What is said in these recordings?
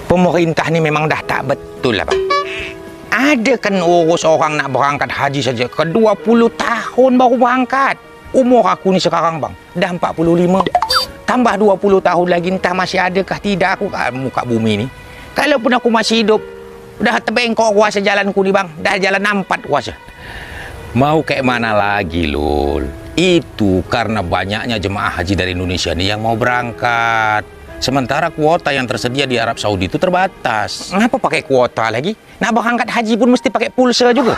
Pemerintah ni memang dah tak betul lah bang. Ada kan urus orang nak berangkat haji saja ke 20 tahun baru berangkat. Umur aku ni sekarang bang dah 45. Tambah 20 tahun lagi entah masih adakah tidak aku kat muka bumi ni. Kalaupun aku masih hidup, dah terbengkok kuasa jalanku ni bang. Dah jalan 4 kuasa. Mau kayak mana lagi Lul? Itu karena banyaknya jemaah haji dari Indonesia ni yang mau berangkat. Sementara kuota yang tersedia di Arab Saudi itu terbatas. Kenapa pakai kuota lagi? Nak berangkat haji pun mesti pakai pulsa juga.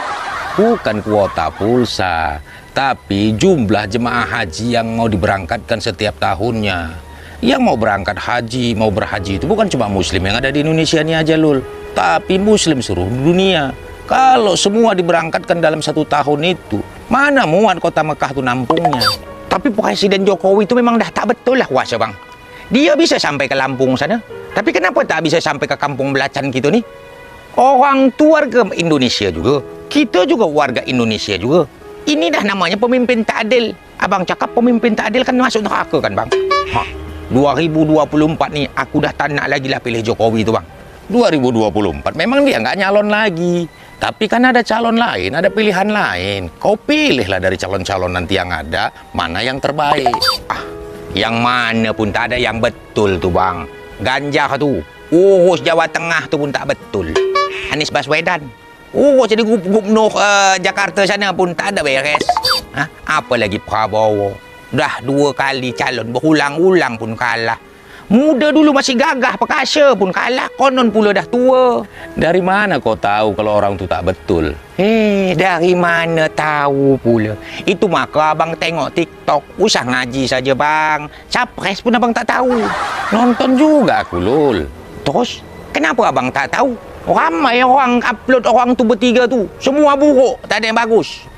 Bukan kuota pulsa, tapi jumlah jemaah haji yang mau diberangkatkan setiap tahunnya. Yang mau berangkat haji, mau berhaji itu bukan cuma muslim yang ada di Indonesia ini aja Lul, tapi muslim seluruh dunia. Kalau semua diberangkatkan dalam 1 tahun itu, mana muat kota Mekah itu nampungnya. Tapi Presiden Jokowi itu memang dah tak betul lah kuasa bang. Dia bisa sampai ke Lampung sana, tapi kenapa tak bisa sampai ke kampung belacan gitu nih? Orang tu warga Indonesia juga, kita juga warga Indonesia juga. Ini dah namanya pemimpin tak adil. Abang cakap pemimpin tak adil kan masuk neraka kan bang? 2024 nih aku dah tak nak lagi lah pilih Jokowi itu bang. 2024 memang dia nggak nyalon lagi, tapi kan ada calon lain, ada pilihan lain. Kau pilihlah dari calon-calon nanti yang ada, mana yang terbaik. Yang mana pun tak ada yang betul tuh bang. Ganjar tuh urus Jawa Tengah tuh pun tak betul. Anies Baswedan urus jadi gubernur Jakarta sana pun tak ada beres. Apalagi Prabowo dah 2 kali calon berulang-ulang pun kalah. Muda dulu masih gagah perkasa pun kalah, konon pula dah tua. Dari mana kau tahu kalau orang tu tak betul? Dari mana tahu pula? Itu maka abang tengok TikTok, usah ngaji saja bang. Capres pun abang tak tahu. Nonton juga aku Lul. Terus kenapa abang tak tahu? Ramai orang upload orang tu bertiga tu, semua buruk, tak ada yang bagus.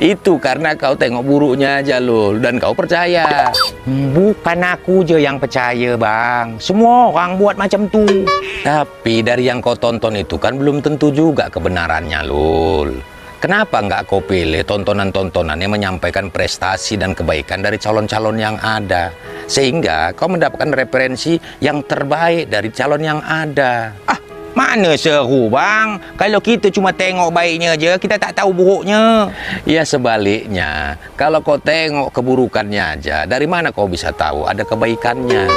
Itu karena kau tengok buruknya aja Lul, dan kau percaya. Bukan aku je yang percaya bang, semua orang buat macam tu. Tapi dari yang kau tonton itu kan belum tentu juga kebenarannya Lul. Kenapa nggak kau pilih tontonan-tontonan yang menyampaikan prestasi dan kebaikan dari calon-calon yang ada, sehingga kau mendapatkan referensi yang terbaik dari calon yang ada. Mana seru bang, kalau kita cuma tengok baiknya aja, kita tak tahu buruknya. Ya sebaliknya, kalau kau tengok keburukannya aja, dari mana kau bisa tahu ada kebaikannya?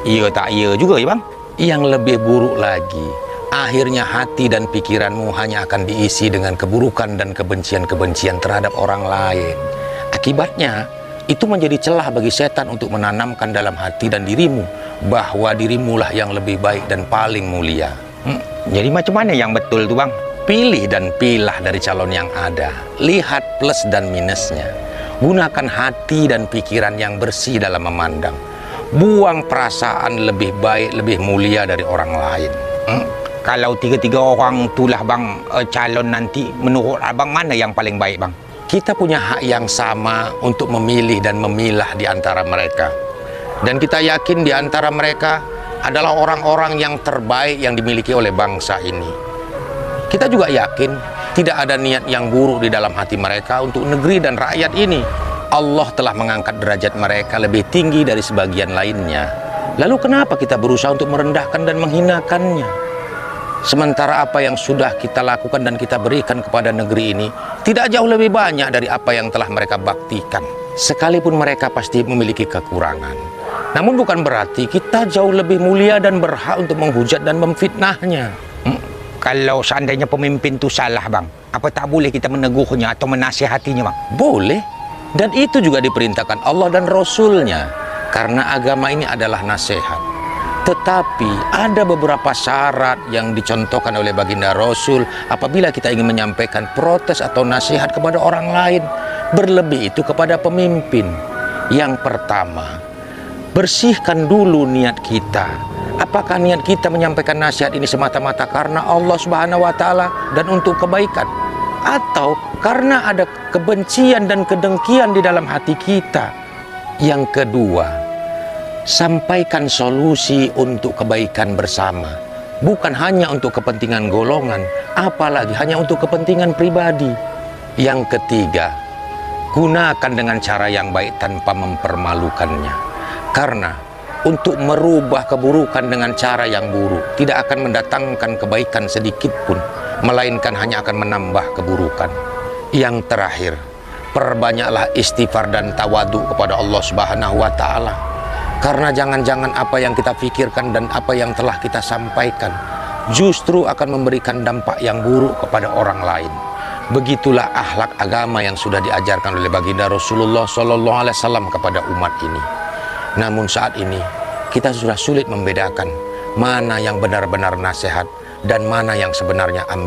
Iya tak iya juga ya bang. Yang lebih buruk lagi, akhirnya hati dan pikiranmu hanya akan diisi dengan keburukan dan kebencian-kebencian terhadap orang lain. Akibatnya, itu menjadi celah bagi setan untuk menanamkan dalam hati dan dirimu bahwa dirimulah yang lebih baik dan paling mulia. Jadi macam mana yang betul tuh bang? Pilih dan pilah dari calon yang ada. Lihat plus dan minusnya. Gunakan hati dan pikiran yang bersih dalam memandang. Buang perasaan lebih baik, lebih mulia dari orang lain. Kalau 3 orang itulah bang calon nanti, menurut abang mana yang paling baik bang? Kita punya hak yang sama untuk memilih dan memilah di antara mereka. Dan kita yakin di antara mereka adalah orang-orang yang terbaik yang dimiliki oleh bangsa ini. Kita juga yakin tidak ada niat yang buruk di dalam hati mereka untuk negeri dan rakyat ini. Allah telah mengangkat derajat mereka lebih tinggi dari sebagian lainnya. Lalu kenapa kita berusaha untuk merendahkan dan menghinakannya? Sementara apa yang sudah kita lakukan dan kita berikan kepada negeri ini tidak jauh lebih banyak dari apa yang telah mereka baktikan. Sekalipun mereka pasti memiliki kekurangan, namun bukan berarti kita jauh lebih mulia dan berhak untuk menghujat dan memfitnahnya. Kalau seandainya pemimpin itu salah bang, apa tak boleh kita menegurnya atau menasihatinya bang? Boleh. Dan itu juga diperintahkan Allah dan Rasulnya, karena agama ini adalah nasihat. Tetapi ada beberapa syarat yang dicontohkan oleh baginda Rasul apabila kita ingin menyampaikan protes atau nasihat kepada orang lain, berlebih itu kepada pemimpin. Yang pertama, bersihkan dulu niat kita. Apakah niat kita menyampaikan nasihat ini semata-mata karena Allah Subhanahu wa Ta'ala dan untuk kebaikan, atau karena ada kebencian dan kedengkian di dalam hati kita? Yang kedua, sampaikan solusi untuk kebaikan bersama, bukan hanya untuk kepentingan golongan, apalagi hanya untuk kepentingan pribadi. Yang ketiga, gunakan dengan cara yang baik tanpa mempermalukannya. Karena untuk merubah keburukan dengan cara yang buruk tidak akan mendatangkan kebaikan sedikit pun, melainkan hanya akan menambah keburukan. Yang terakhir, perbanyaklah istighfar dan tawadu kepada Allah Subhanahu wa Ta'ala, karena jangan-jangan apa yang kita pikirkan dan apa yang telah kita sampaikan justru akan memberikan dampak yang buruk kepada orang lain. Begitulah akhlak agama yang sudah diajarkan oleh baginda Rasulullah SAW kepada umat ini. Namun saat ini kita sudah sulit membedakan mana yang benar-benar nasihat dan mana yang sebenarnya ambil.